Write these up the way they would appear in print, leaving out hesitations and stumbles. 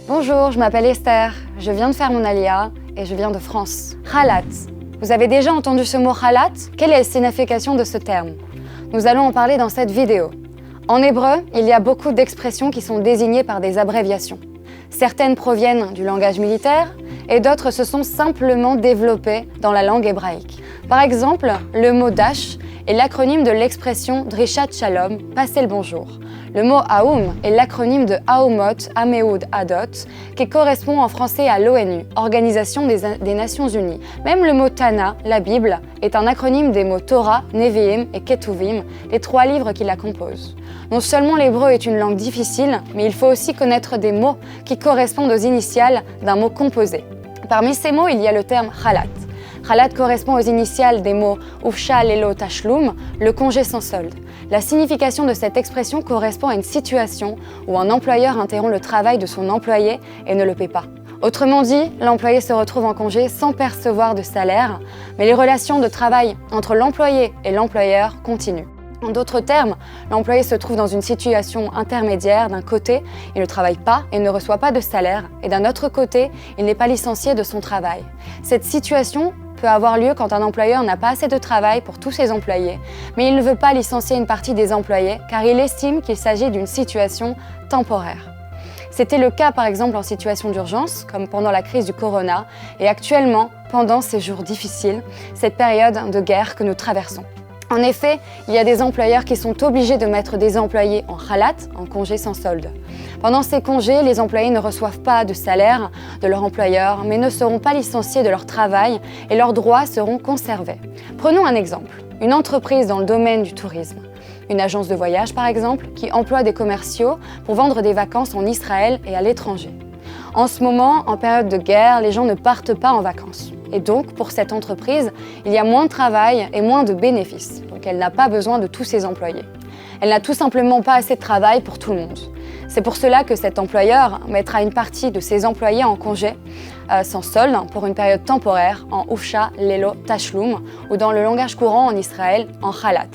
Bonjour, je m'appelle Esther, je viens de faire mon Aliyah et je viens de France. Khalat. Vous avez déjà entendu ce mot khalat? Quelle est la signification de ce terme? Nous allons en parler dans cette vidéo. En hébreu, il y a beaucoup d'expressions qui sont désignées par des abréviations. Certaines proviennent du langage militaire et d'autres se sont simplement développées dans la langue hébraïque. Par exemple, le mot Dash est l'acronyme de l'expression Drishat Shalom, passer le bonjour. Le mot Aoum est l'acronyme de Aoumot Ameoud Adot, qui correspond en français à l'ONU, Organisation des Nations Unies. Même le mot Tana, la Bible, est un acronyme des mots Torah, Nevi'im et Ketuvim, les 3 livres qui la composent. Non seulement l'hébreu est une langue difficile, mais il faut aussi connaître des mots qui correspondent aux initiales d'un mot composé. Parmi ces mots, il y a le terme Khalat. Khalat correspond aux initiales des mots Ufsha Lelo Tashlum, le congé sans solde. La signification de cette expression correspond à une situation où un employeur interrompt le travail de son employé et ne le paie pas. Autrement dit, l'employé se retrouve en congé sans percevoir de salaire, mais les relations de travail entre l'employé et l'employeur continuent. En d'autres termes, l'employé se trouve dans une situation intermédiaire. D'un côté, il ne travaille pas et ne reçoit pas de salaire, et d'un autre côté, il n'est pas licencié de son travail. Cette situation peut avoir lieu quand un employeur n'a pas assez de travail pour tous ses employés, mais il ne veut pas licencier une partie des employés car il estime qu'il s'agit d'une situation temporaire. C'était le cas par exemple en situation d'urgence, comme pendant la crise du corona, et actuellement, pendant ces jours difficiles, cette période de guerre que nous traversons. En effet, il y a des employeurs qui sont obligés de mettre des employés en khalat, en congé sans solde. Pendant ces congés, les employés ne reçoivent pas de salaire de leur employeur, mais ne seront pas licenciés de leur travail et leurs droits seront conservés. Prenons un exemple, une entreprise dans le domaine du tourisme. Une agence de voyage par exemple, qui emploie des commerciaux pour vendre des vacances en Israël et à l'étranger. En ce moment, en période de guerre, les gens ne partent pas en vacances. Et donc, pour cette entreprise, il y a moins de travail et moins de bénéfices. Donc, elle n'a pas besoin de tous ses employés. Elle n'a tout simplement pas assez de travail pour tout le monde. C'est pour cela que cet employeur mettra une partie de ses employés en congé sans solde pour une période temporaire en Ufsha Lelo Tashlum ou dans le langage courant en Israël en Khalat.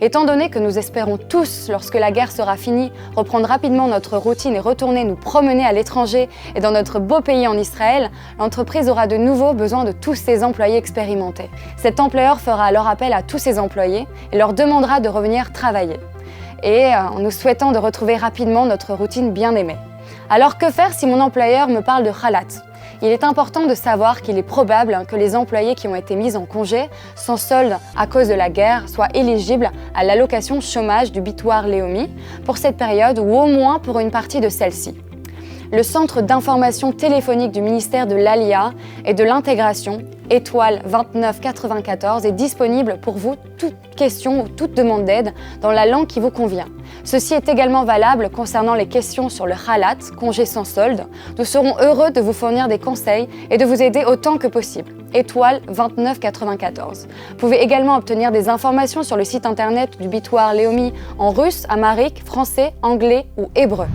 Étant donné que nous espérons tous, lorsque la guerre sera finie, reprendre rapidement notre routine et retourner nous promener à l'étranger et dans notre beau pays en Israël, l'entreprise aura de nouveau besoin de tous ses employés expérimentés. Cet employeur fera alors appel à tous ses employés et leur demandera de revenir travailler. Et en nous souhaitant de retrouver rapidement notre routine bien aimée. Alors que faire si mon employeur me parle de Khalat? Il est important de savoir qu'il est probable que les employés qui ont été mis en congé sans solde à cause de la guerre soient éligibles à l'allocation chômage du Bitoire Leumi pour cette période ou au moins pour une partie de celle-ci. Le centre d'information téléphonique du ministère de l'Aliyah et de l'intégration, étoile 2994, est disponible pour vous toute question ou toute demande d'aide dans la langue qui vous convient. Ceci est également valable concernant les questions sur le khalat, congé sans solde. Nous serons heureux de vous fournir des conseils et de vous aider autant que possible. Étoile 2994. Vous pouvez également obtenir des informations sur le site internet du Bitoire Leumi en russe, amharique, français, anglais ou hébreu.